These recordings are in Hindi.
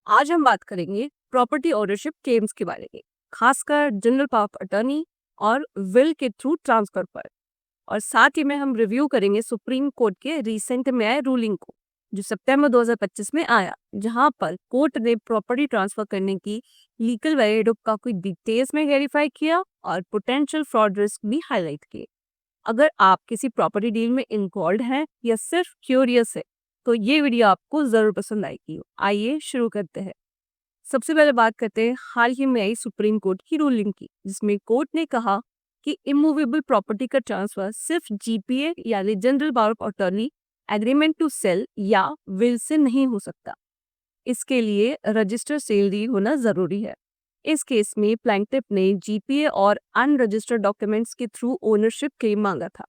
आज हम बात करेंगे प्रॉपर्टी ओनरशिप क्लेम्स के बारे में, खासकर जनरल पावर ऑफ अटर्नी और विल के थ्रू ट्रांसफर पर। और साथ ही में हम रिव्यू करेंगे सुप्रीम कोर्ट के रिसेंट में आए रूलिंग को, जो सितंबर 2025 में आया, जहां पर कोर्ट ने प्रॉपर्टी ट्रांसफर करने की लीगल वैलिडिटी का कोई डिटेल्स में वेरीफाई किया और पोटेंशियल फ्रॉड रिस्क भी हाईलाइट किए। अगर आप किसी प्रॉपर्टी डील में इन्वॉल्व हैं या सिर्फ क्यूरियस है, तो ये वीडियो आपको जरूर पसंद आएगी। आइए शुरू करते हैं। सबसे पहले बात करते हैं हाल ही में आई सुप्रीम कोर्ट की रूलिंग की, जिसमें कोर्ट ने कहा कि इमूवेबल प्रॉपर्टी का ट्रांसफर सिर्फ जीपीए यानी general power of attorney agreement to sell या विल से नहीं हो सकता। इसके लिए रजिस्टर सेल डीड होना जरूरी है। इस केस में प्लैंटिफ ने जीपीए और अनरजिस्टर्ड डॉक्यूमेंट्स के थ्रू ओनरशिप क्लेम मांगा था,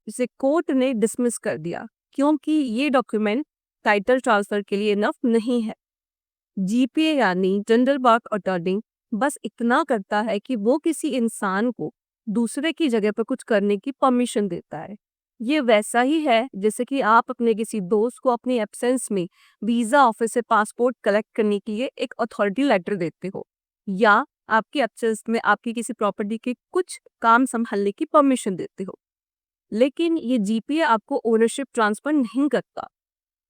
जिसे कोर्ट ने डिसमिस कर दिया क्योंकि ये डॉक्यूमेंट टाइटल ट्रांसफर के लिए इनफ नहीं है। जीपीए यानी जनरल पावर अटॉर्नी बस इतना करता है कि वो किसी इंसान को दूसरे की जगह पर कुछ करने की परमिशन देता है। ये वैसा ही है जैसे कि आप अपने किसी दोस्त को अपनी एब्सेंस में वीजा ऑफिस से पासपोर्ट कलेक्ट करने के लिए एक अथॉरिटी लेटर देते हो, या आपकी एब्सेंस में आपकी किसी प्रॉपर्टी के कुछ काम संभालने की परमिशन देते हो। लेकिन ये जीपीए आपको ओनरशिप ट्रांसफर नहीं करता।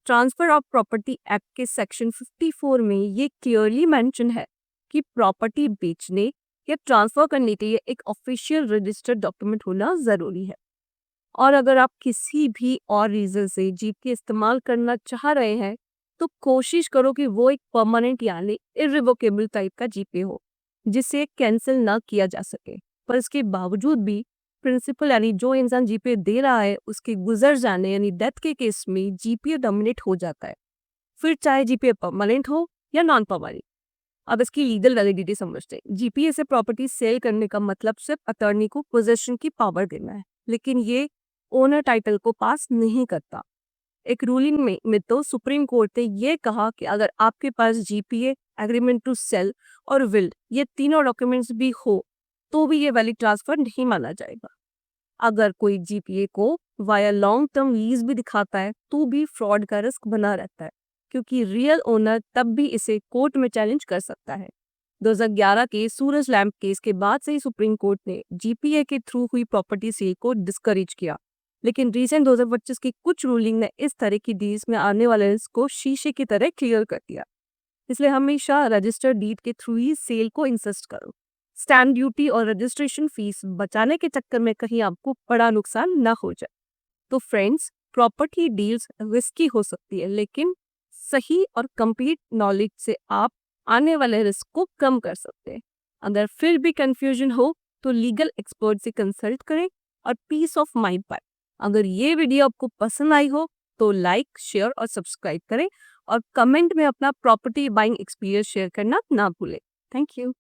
ट्रांसफर ऑफ प्रॉपर्टी एक्ट के सेक्शन 54 में ये क्लियरली मेंशन है कि प्रॉपर्टी बेचने या ट्रांसफर करने के लिए एक ऑफिशियल रजिस्टर्ड डॉक्यूमेंट होना जरूरी है। और अगर आप किसी भी और रीजन से जीपीए इस्तेमाल करना चाह रहे हैं, तो कोशिश करो कि वो एक परमानेंट यानी इररिवोकेबल टाइप का जीपीए हो, जिसे कैंसिल ना किया जा सके। पर इसके बावजूद भी प्रिंसिपल यानी जो इंसान जीपीए दे रहा है, उसके गुजर जाने यानी डेथ के केस में जीपीए डोमिनेट हो जाता है, फिर चाहे जीपीए परमानेंट हो या नॉन परमानेंट। अब इसकी लीगल वैलिडिटी समझते हैं। जीपीए से प्रॉपर्टी सेल करने का मतलब सिर्फ अटॉर्नी को पोजेशन की पावर देना है, लेकिन ये ओनर टाइटल को पास नहीं करता। एक रूलिंग में तो सुप्रीम कोर्ट ने ये कहा कि अगर आपके पास जीपीए, एग्रीमेंट टू सेल और विल ये तीनों डॉक्यूमेंट्स भी हो, तो भी ये वैलिड ट्रांसफर नहीं माना जाएगा। अगर कोई जीपीए को वाया लॉन्ग टर्म लीज भी दिखाता है, तो भी फ्रॉड का रिस्क बना रहता है, क्योंकि रियल ओनर तब भी इसे कोर्ट में चैलेंज कर सकता है। 2011 के सूरज लैंप केस के बाद से ही सुप्रीम कोर्ट ने जीपीए के थ्रू हुई प्रॉपर्टी सेल को डिस्करेज किया, लेकिन रीसेंट 2025 की कुछ रूलिंग ने इस तरह की डील्स में आने वाले रिस्क को शीशे की तरह क्लियर कर दिया। इसलिए हमेशा रजिस्टर्ड डीड के थ्रू ही सेल को इंसिस्ट करो। स्टैम्प ड्यूटी और रजिस्ट्रेशन फीस बचाने के चक्कर में कहीं आपको बड़ा नुकसान ना हो जाए। तो फ्रेंड्स, प्रॉपर्टी डील्स रिस्की हो सकती है, लेकिन सही और कंप्लीट नॉलेज से आप आने वाले रिस्क को कम कर सकते हैं। अगर फिर भी कंफ्यूजन हो, तो लीगल एक्सपर्ट से कंसल्ट करें और पीस ऑफ माइंड पाएं। अगर ये वीडियो आपको पसंद आई हो, तो लाइक, शेयर और सब्सक्राइब करें, और कमेंट में अपना प्रॉपर्टी बाइंग एक्सपीरियंस शेयर करना ना भूलें। Thank you.